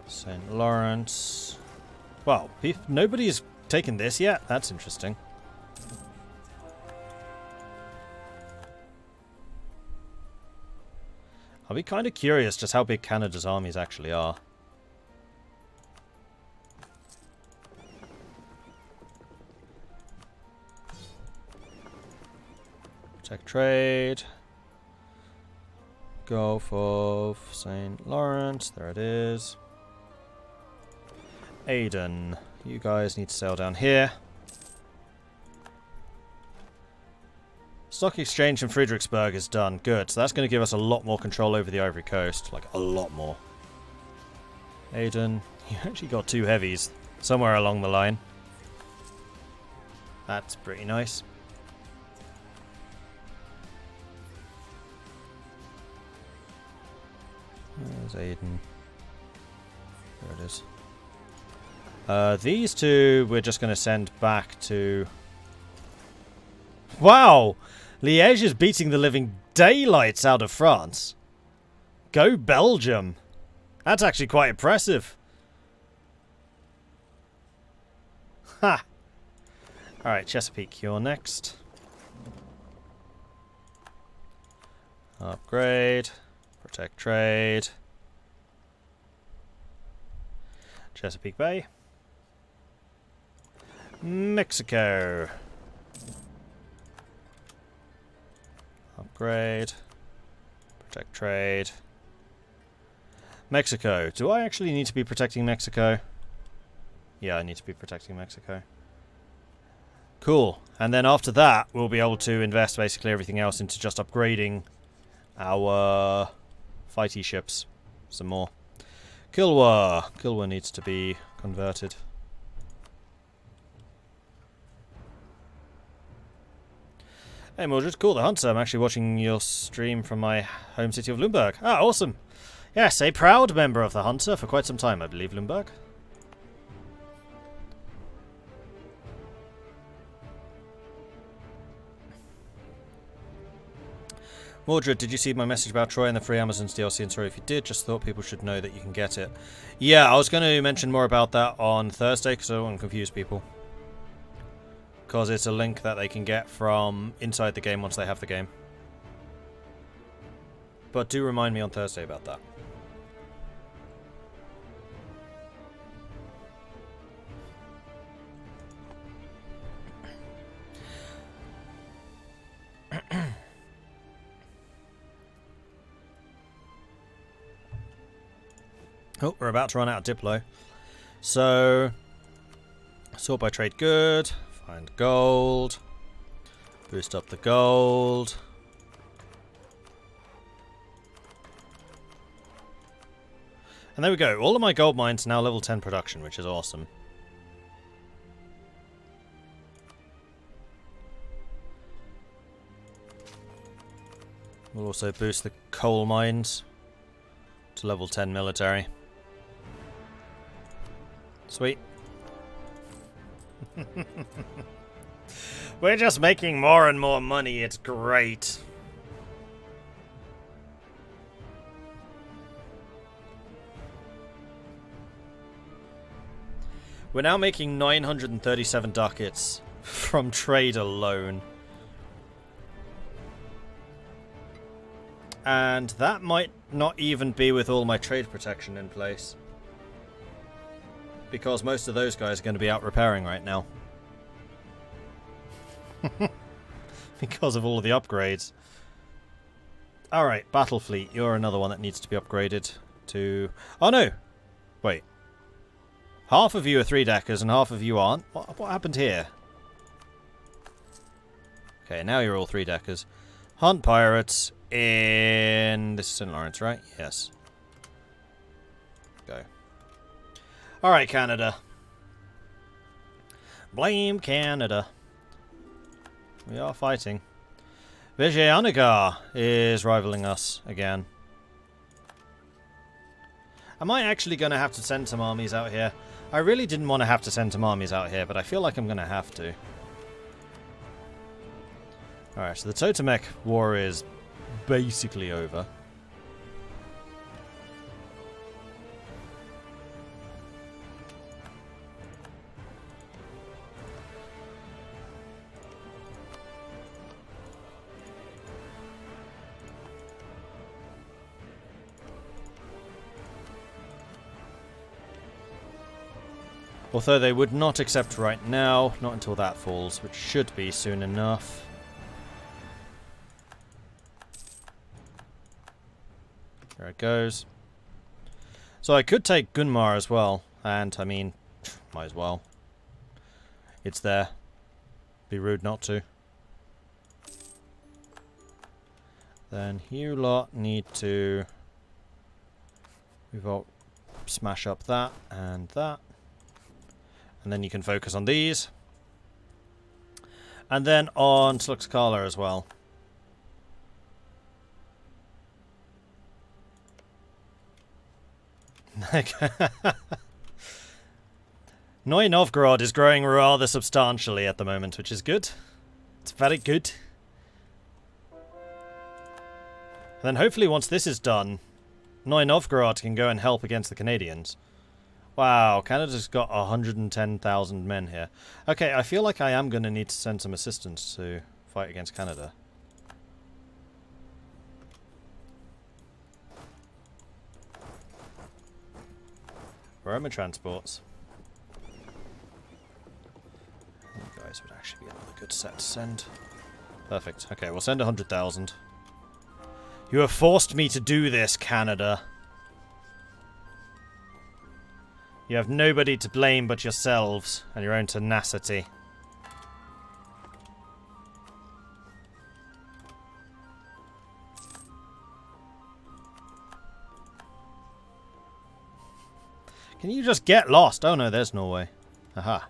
St. Lawrence. Wow, nobody's taken this yet? That's interesting. I'll be kind of curious just how big Canada's armies actually are. Protect trade. Gulf of St. Lawrence. There it is. Aden. You guys need to sail down here. Stock exchange in Fredericksburg is done. Good. So that's going to give us a lot more control over the Ivory Coast. Like, a lot more. Aden. You actually got 2 heavies somewhere along the line. That's pretty nice. There's Aden. There it is. These 2 we're just going to send back to... Wow! Liège is beating the living daylights out of France. Go Belgium! That's actually quite impressive. Ha! Alright, Chesapeake, you're next. Upgrade. Protect trade. Chesapeake Bay. Mexico. Upgrade. Protect trade. Mexico. Do I actually need to be protecting Mexico? Yeah, I need to be protecting Mexico. Cool. And then after that, we'll be able to invest basically everything else into just upgrading our fighty ships some more. Kilwa. Kilwa needs to be converted. Hey Mordred, cool, the Hunter. I'm actually watching your stream from my home city of Lubeck. Ah, awesome. Yes, a proud member of the Hunter for quite some time, I believe, Lubeck. Mordred, did you see my message about Troy and the free Amazons DLC? And sorry if you did, just thought people should know that you can get it. Yeah, I was going to mention more about that on Thursday because I don't want to confuse people. Because it's a link that they can get from inside the game once they have the game. But do remind me on Thursday about that. Oh, we're about to run out of Diplo. So, sort by trade good. Find gold. Boost up the gold. And there we go. All of my gold mines are now level 10 production, which is awesome. We'll also boost the coal mines to level 10 military. Sweet. We're just making more and more money. It's great. We're now making 937 ducats from trade alone. And that might not even be with all my trade protection in place. Because most of those guys are going to be out repairing right now. Because of all of the upgrades. Alright, Battle Fleet. You're another one that needs to be upgraded to... Oh no! Wait. Half of you are 3-deckers and half of you aren't. What happened here? Okay, now you're all 3-deckers. Hunt pirates in... This is St. Lawrence, right? Yes. Go. Alright, Canada. Blame Canada. We are fighting. Vijayanagara is rivaling us again. Am I actually going to have to send some armies out here? I really didn't want to have to send some armies out here, but I feel like I'm going to have to. Alright, so the Totemek War is basically over. Although they would not accept right now, not until that falls, which should be soon enough. There it goes. So I could take Gunmar as well, and I mean, might as well. It's there. Be rude not to. Then you lot need to revolt, smash up that and that. And then you can focus on these. And then on Tluxcala as well. Neu Novgorod is growing rather substantially at the moment, which is good. It's very good. And then hopefully once this is done, Neu Novgorod can go and help against the Canadians. Wow, Canada's got 110,000 men here. Okay, I feel like I am going to need to send some assistance to fight against Canada. Roman transports. You guys would actually be another good set to send. Perfect. Okay, we'll send 100,000. You have forced me to do this, Canada. You have nobody to blame but yourselves and your own tenacity. Can you just get lost? Oh no, there's Norway. Aha.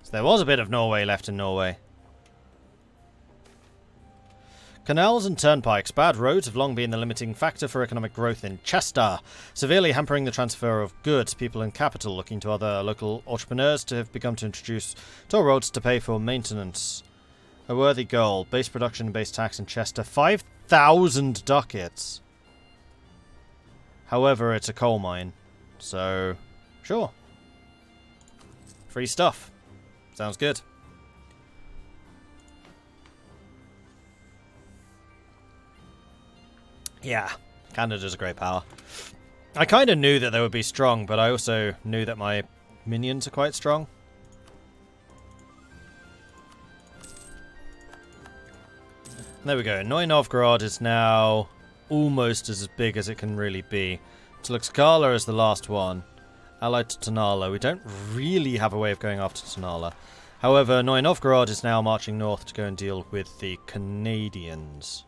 So there was a bit of Norway left in Norway. Canals and turnpikes. Bad roads have long been the limiting factor for economic growth in Chester, severely hampering the transfer of goods. People in capital looking to other local entrepreneurs to have begun to introduce toll roads to pay for maintenance. A worthy goal. Base production and base tax in Chester. 5,000 ducats. However, it's a coal mine. So, sure. Free stuff. Sounds good. Yeah, Canada's a great power. I kind of knew that they would be strong, but I also knew that my minions are quite strong. There we go. Neu Novgorod is now almost as big as it can really be. Tluxcala is the last one. Allied to Tonala. We don't really have a way of going after Tonala. However, Neu Novgorod is now marching north to go and deal with the Canadians.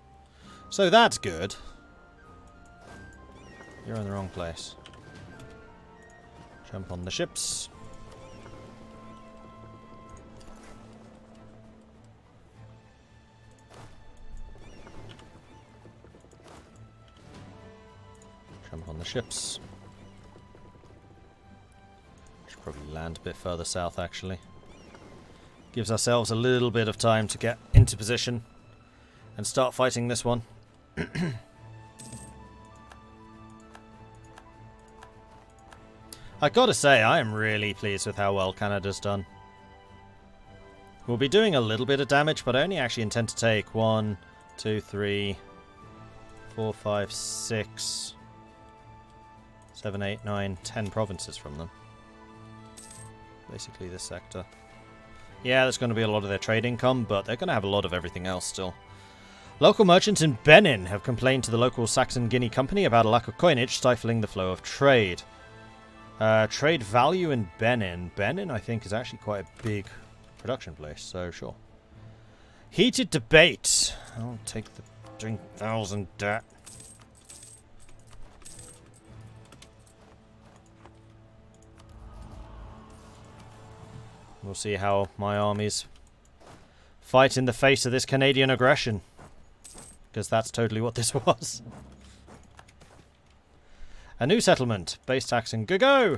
So that's good. You're in the wrong place. Jump on the ships. Jump on the ships. Should probably land a bit further south, actually. Gives ourselves a little bit of time to get into position and start fighting this one. I gotta say, I am really pleased with how well Canada's done. We'll be doing a little bit of damage, but I only actually intend to take 1, 2, 3, 4, 5, 6, 7, 8, 9, 10 provinces from them. Basically this sector. Yeah, there's going to be a lot of their trade income, but they're going to have a lot of everything else still. Local merchants in Benin have complained to the local Saxon Guinea Company about a lack of coinage stifling the flow of trade. Trade value in Benin. Benin, I think, is actually quite a big production place, so sure. Heated debate. I'll take the 3,000 debt. We'll see how my armies fight in the face of this Canadian aggression. Because that's totally what this was. A new settlement. Base taxing. Go, go!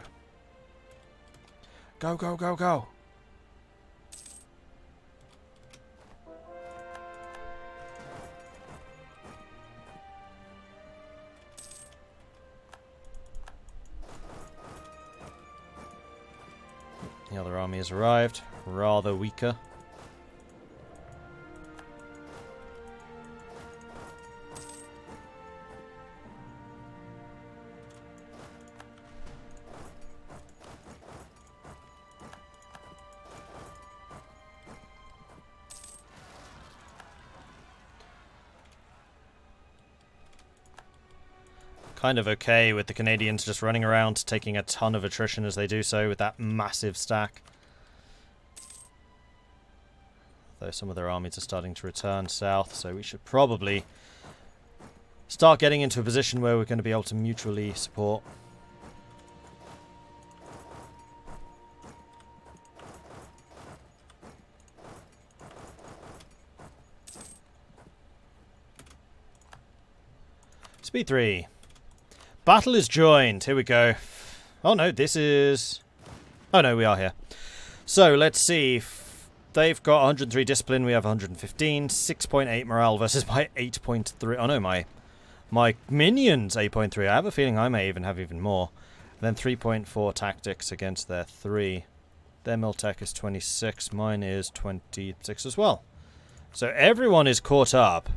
Go, go, go, go! The other army has arrived. Rather weaker. kind of okay with the Canadians just running around taking a ton of attrition as they do so with that massive stack. Though some of their armies are starting to return south, so we should probably start getting into a position where we're going to be able to mutually support. Speed 3. Battle is joined. Here we go. Oh no, this is... Oh no, we are here. So, let's see. They've got 103 discipline, we have 115. 6.8 morale versus my 8.3. Oh no, my minions 8.3. I have a feeling I may even have even more. And then 3.4 tactics against their 3. Their Miltech is 26. Mine is 26 as well. So everyone is caught up.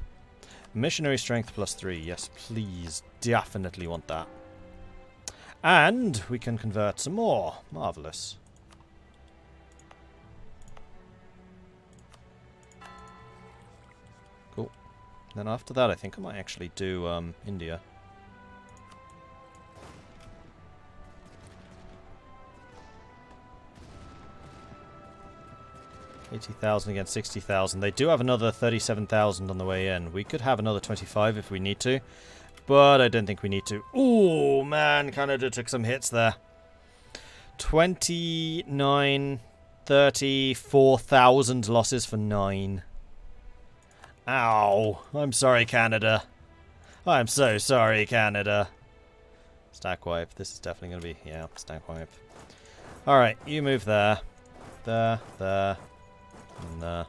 Missionary strength plus 3. Yes, please. Definitely want that. And we can convert some more. Marvellous. Cool. Then after that, I think I might actually do India. $80,000 against 60,000. They do have another 37,000 on the way in. We could have another 25 if we need to, but I don't think we need to. Ooh, man, Canada took some hits there. 29, 34,000 losses for 9. Ow. I'm sorry, Canada. I'm so sorry, Canada. Stack wipe. This is definitely going to be, yeah, stack wipe. Alright, you move there. There, there. And oh,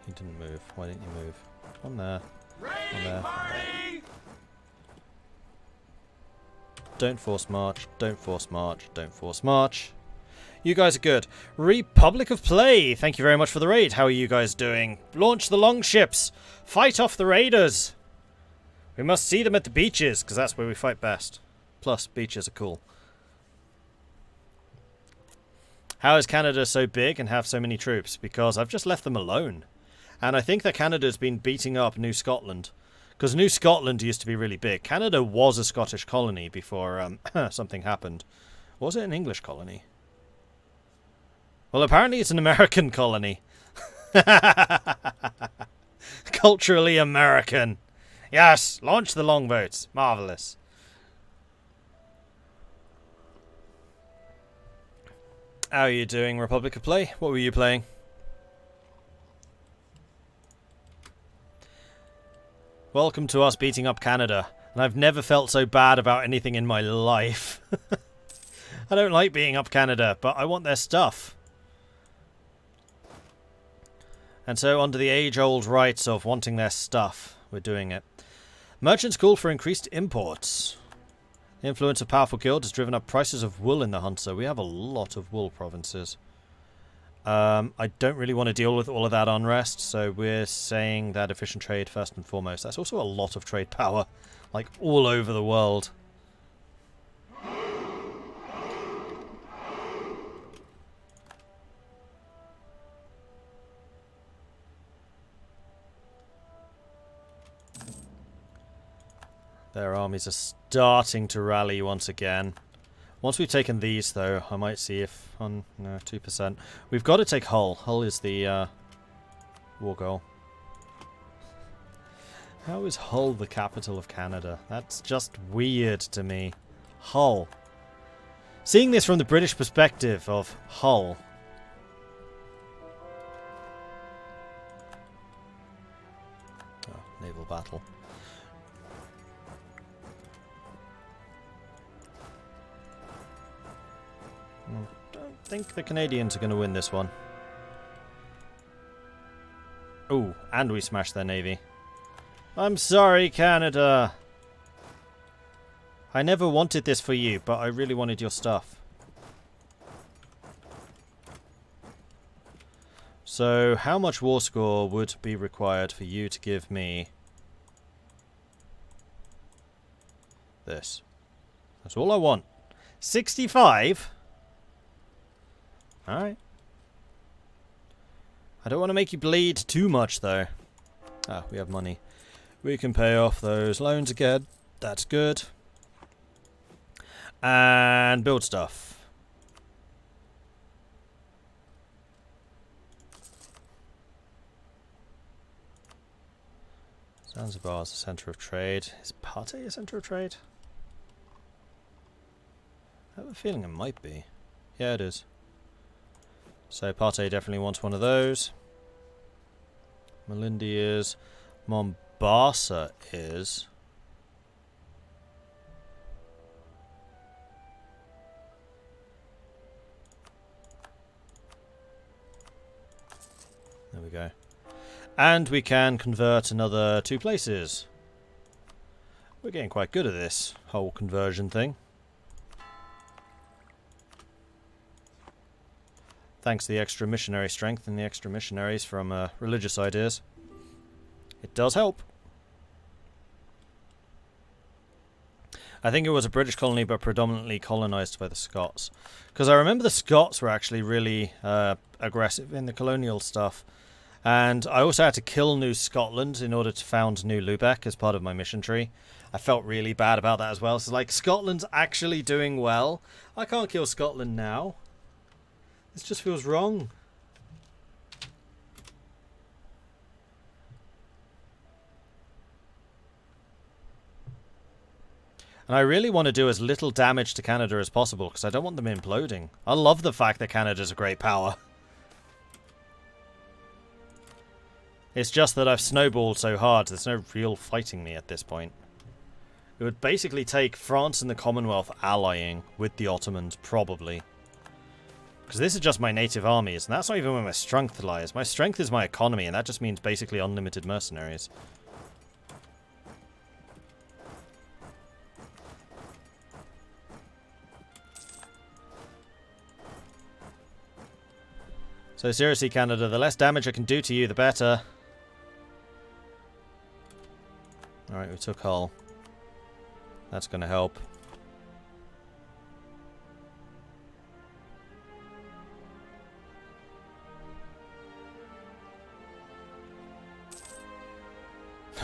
he didn't move. Why didn't you move? On there. On there. Don't force march. Don't force march. Don't force march. You guys are good. Republic of Play. Thank you very much for the raid. How are you guys doing? Launch the longships. Fight off the raiders. We must see them at the beaches, because that's where we fight best. Plus, beaches are cool. How is Canada so big and have so many troops? Because I've just left them alone. And I think that Canada's been beating up New Scotland. Because New Scotland used to be really big. Canada was a Scottish colony before something happened. Or was it an English colony? Well, apparently it's an American colony. Culturally American. Yes, launch the longboats. Marvellous. How are you doing, Republic of Play? What were you playing? Welcome to us beating up Canada. And I've never felt so bad about anything in my life. I don't like beating up Canada, but I want their stuff. And so, under the age-old rights of wanting their stuff, we're doing it. Merchants call for increased imports. The influence of powerful guilds has driven up prices of wool in the Hansa. We have a lot of wool provinces. I don't really want to deal with all of that unrest, so we're saying that efficient trade first and foremost. That's also a lot of trade power, like all over the world. Their armies are starting to rally once again. Once we've taken these, though, I might see if... no, 2%. We've got to take Hull. Hull is the war goal. How is Hull the capital of Canada? That's just weird to me. Hull. Seeing this from the British perspective of Hull. Oh, naval battle. I think the Canadians are going to win this one. Ooh, and we smashed their navy. I'm sorry, Canada. I never wanted this for you, but I really wanted your stuff. So, how much war score would be required for you to give me this? That's all I want. 65? Alright. I don't want to make you bleed too much, though. Ah, we have money. We can pay off those loans again. That's good. And build stuff. Zanzibar is the centre of trade. Is Partey a centre of trade? I have a feeling it might be. Yeah, it is. So Partey definitely wants one of those. Malindi is. Mombasa is. There we go. And we can convert another 2 places. We're getting quite good at this whole conversion thing. Thanks to the extra missionary strength and the extra missionaries from religious ideas. It does help. I think it was a British colony, but predominantly colonised by the Scots. Because I remember the Scots were actually really aggressive in the colonial stuff. And I also had to kill New Scotland in order to found New Lubeck as part of my mission tree. I felt really bad about that as well. So like, Scotland's actually doing well. I can't kill Scotland now. This just feels wrong. And I really want to do as little damage to Canada as possible, because I don't want them imploding. I love the fact that Canada's a great power. It's just that I've snowballed so hard, there's no real fighting me at this point. It would basically take France and the Commonwealth allying with the Ottomans, probably. Because this is just my native armies, and that's not even where my strength lies. My strength is my economy, and that just means basically unlimited mercenaries. So seriously, Canada, the less damage I can do to you, the better. Alright, we took Hull. That's going to help.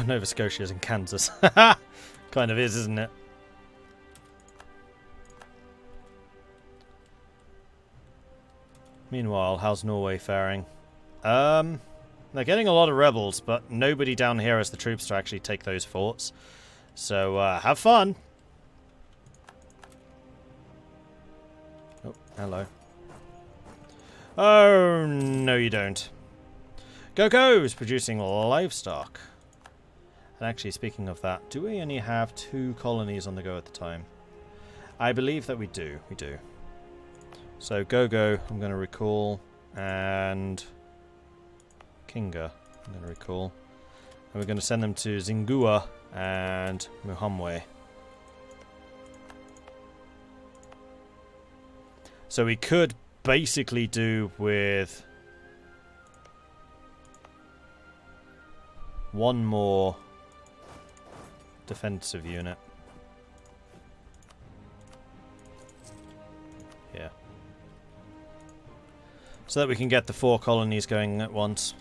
Nova Scotia's in Kansas. Kind of is, isn't it? Meanwhile, how's Norway faring? They're getting a lot of rebels, but nobody down here has the troops to actually take those forts. So, have fun! Oh, hello. Oh, no you don't. Go is producing livestock. And actually, speaking of that, do we only have 2 colonies on the go at the time? I believe that we do. We do. So, Go, I'm going to recall, and Kinga, I'm going to recall. And we're going to send them to Zingua and Muhamwe. So we could basically do with 1 more defensive unit. Yeah. So that we can get the 4 colonies going at once.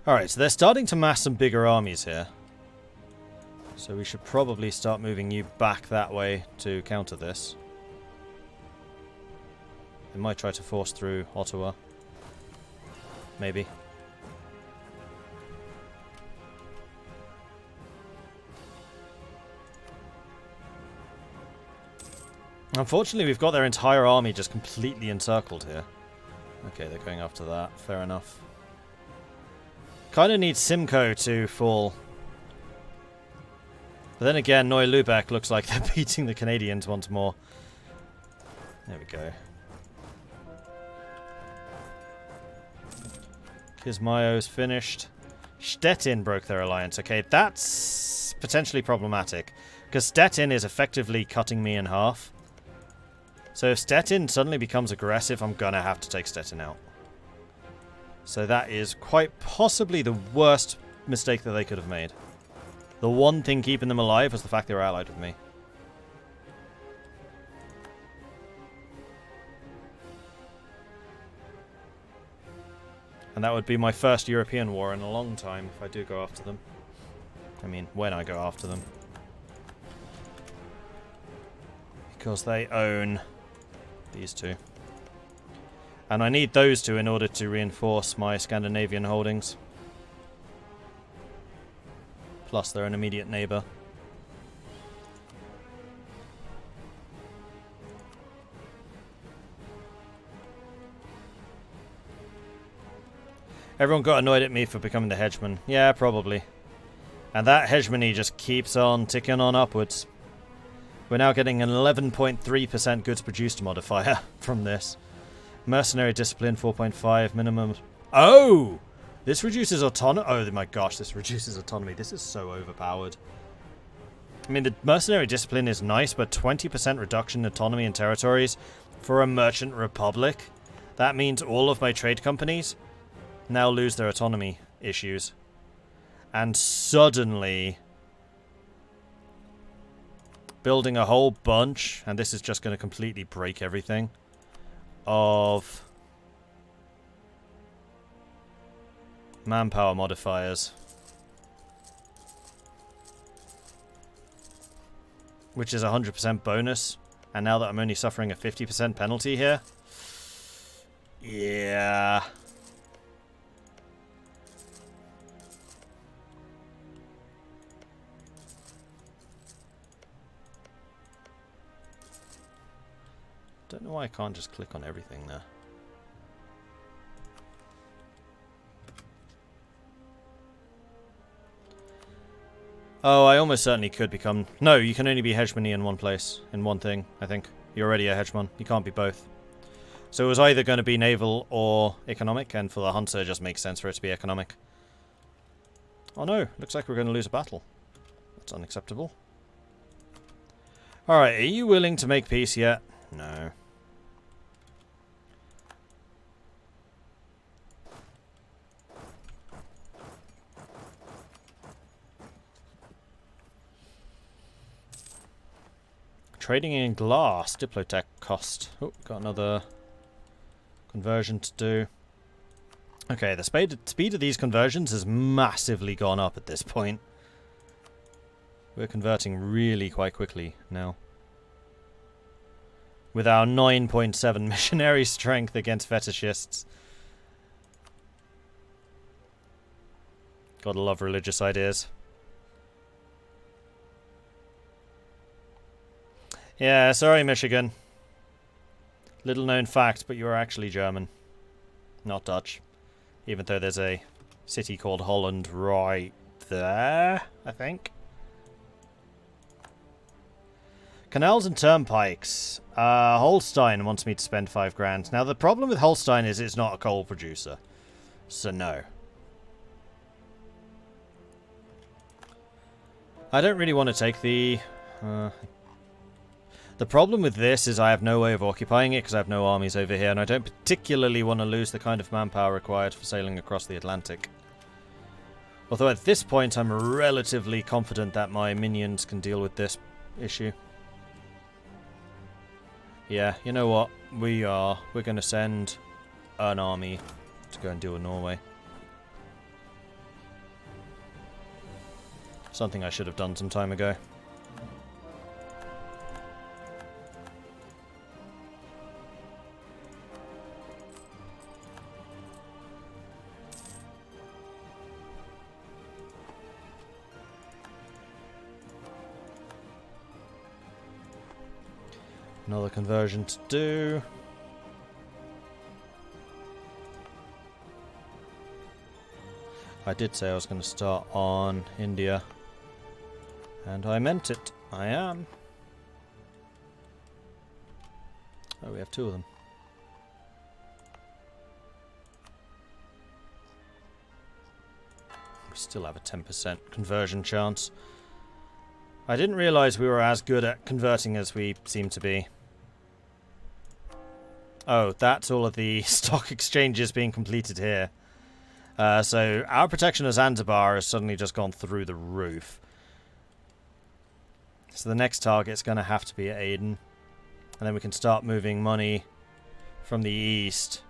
Alright, so they're starting to mass some bigger armies here. So we should probably start moving you back that way to counter this. They might try to force through Ottawa. Maybe. Unfortunately, we've got their entire army just completely encircled here. Okay, they're going after that. Fair enough. Kind of need Simcoe to fall. But then again, Neu Lubeck looks like they're beating the Canadians once more. There we go. Kismayo's finished. Stettin broke their alliance. Okay, that's potentially problematic. Because Stettin is effectively cutting me in half. So if Stettin suddenly becomes aggressive, I'm gonna have to take Stettin out. So that is quite possibly the worst mistake that they could have made. The one thing keeping them alive was the fact they were allied with me. And that would be my first European war in a long time if I do go after them. I mean, when I go after them. Because they own these two. And I need those two in order to reinforce my Scandinavian holdings. Plus they're an immediate neighbour. Everyone got annoyed at me for becoming the hegemon. Yeah, probably. And that hegemony just keeps on ticking on upwards. We're now getting an 11.3% goods produced modifier from this. Mercenary discipline 4.5 minimum. Oh! This reduces autonomy. Oh my gosh, this reduces autonomy. This is so overpowered. I mean, the mercenary discipline is nice, but 20% reduction in autonomy in territories for a merchant republic? That means all of my trade companies now lose their autonomy issues. And suddenly, building a whole bunch, and this is just going to completely break everything, of manpower modifiers. Which is a 100% bonus. And now that I'm only suffering a 50% penalty here. Yeah. Don't know why I can't just click on everything there. Oh, I almost certainly could become... No, you can only be hegemony in one place. In one thing, I think. You're already a hegemon. You can't be both. So it was either going to be naval or economic, and for the hunter it just makes sense for it to be economic. Oh no, looks like we're going to lose a battle. That's unacceptable. Alright, are you willing to make peace yet? No. Trading in glass, Diplotech cost. Oh, got another conversion to do. Okay, the speed of these conversions has massively gone up at this point. We're converting really quite quickly now. With our 9.7 missionary strength against fetishists. Gotta love religious ideas. Yeah, sorry Michigan. Little known fact, but you are actually German. Not Dutch. Even though there's a city called Holland right there, I think. Canals and turnpikes. Holstein wants me to spend 5 grand. Now the problem with Holstein is it's not a coal producer. So no. I don't really want to take the... The problem with this is I have no way of occupying it because I have no armies over here, and I don't particularly want to lose the kind of manpower required for sailing across the Atlantic. Although at this point I'm relatively confident that my minions can deal with this issue. Yeah, you know what? We're going to send an army to go and deal with Norway. Something I should have done some time ago. Another conversion to do. I did say I was going to start on India. And I meant it. I am. Oh, we have 2 of them. We still have a 10% conversion chance. I didn't realise we were as good at converting as we seem to be. Oh, that's all of the stock exchanges being completed here. So our protection of Zanzibar has suddenly just gone through the roof. So the next target's going to have to be at Aden. And then we can start moving money from the east.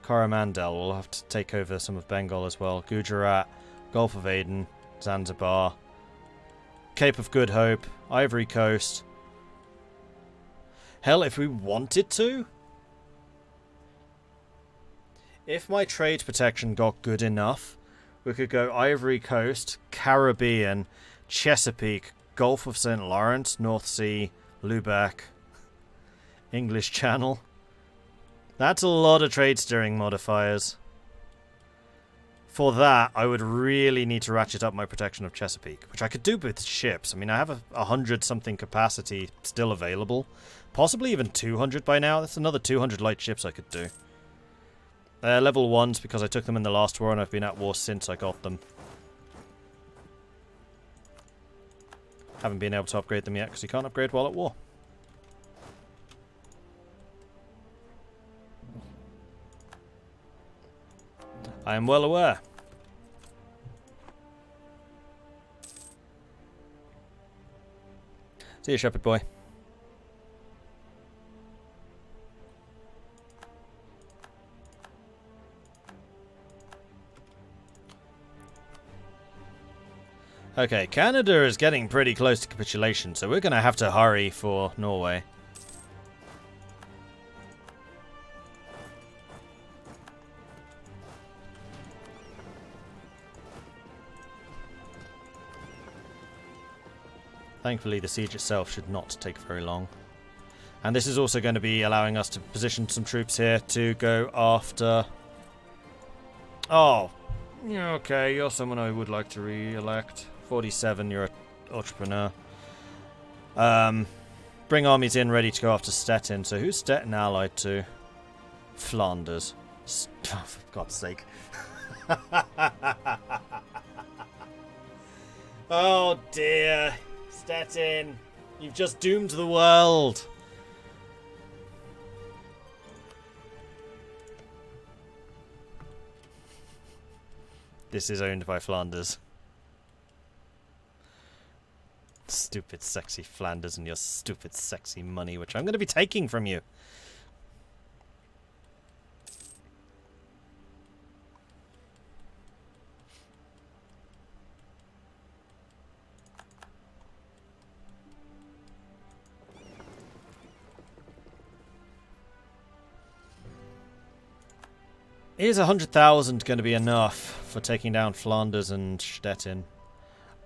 Coromandel will have to take over some of Bengal as well. Gujarat, Gulf of Aden, Zanzibar, Cape of Good Hope, Ivory Coast. Hell, if we wanted to? If my trade protection got good enough, we could go Ivory Coast, Caribbean, Chesapeake, Gulf of St. Lawrence, North Sea, Lubeck, English Channel. That's a lot of trade steering modifiers. For that, I would really need to ratchet up my protection of Chesapeake, which I could do with ships. I mean, I have a 100-something capacity still available. Possibly even 200 by now. That's another 200 light ships I could do. Level 1s because I took them in the last war and I've been at war since I got them. Haven't been able to upgrade them yet because you can't upgrade while at war. I am well aware. See you, Shepherd Boy. Okay, Canada is getting pretty close to capitulation, so we're going to have to hurry for Norway. Thankfully, the siege itself should not take very long. And this is also going to be allowing us to position some troops here to go after... Oh, okay, you're someone I would like to re-elect. 47, you're an entrepreneur. Bring armies in ready to go after Stettin. So who's Stettin allied to? Flanders. Oh, for God's sake. Oh dear. Stettin, you've just doomed the world. This is owned by Flanders. Stupid sexy Flanders and your stupid sexy money, which I'm going to be taking from you. Is 100,000 going to be enough for taking down Flanders and Stettin?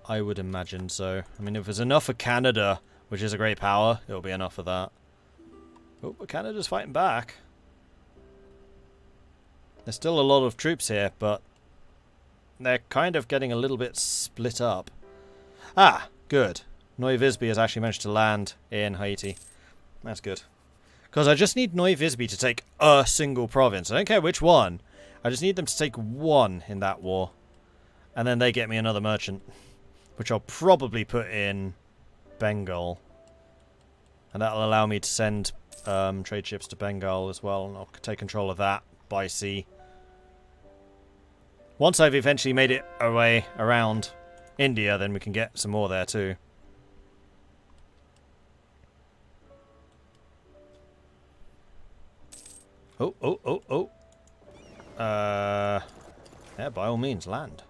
I would imagine so. I mean, if there's enough for Canada, which is a great power, it'll be enough for that. Oh, but Canada's fighting back. There's still a lot of troops here, but they're kind of getting a little bit split up. Ah, good. Neuve Visby has actually managed to land in Haiti. That's good. Because I just need Neuve Visby to take a single province. I don't care which one. I just need them to take one in that war. And then they get me another merchant. Which I'll probably put in Bengal. And that'll allow me to send trade ships to Bengal as well. And I'll take control of that by sea. Once I've eventually made it away around India, then we can get some more there too. Oh. Yeah, by all means, land.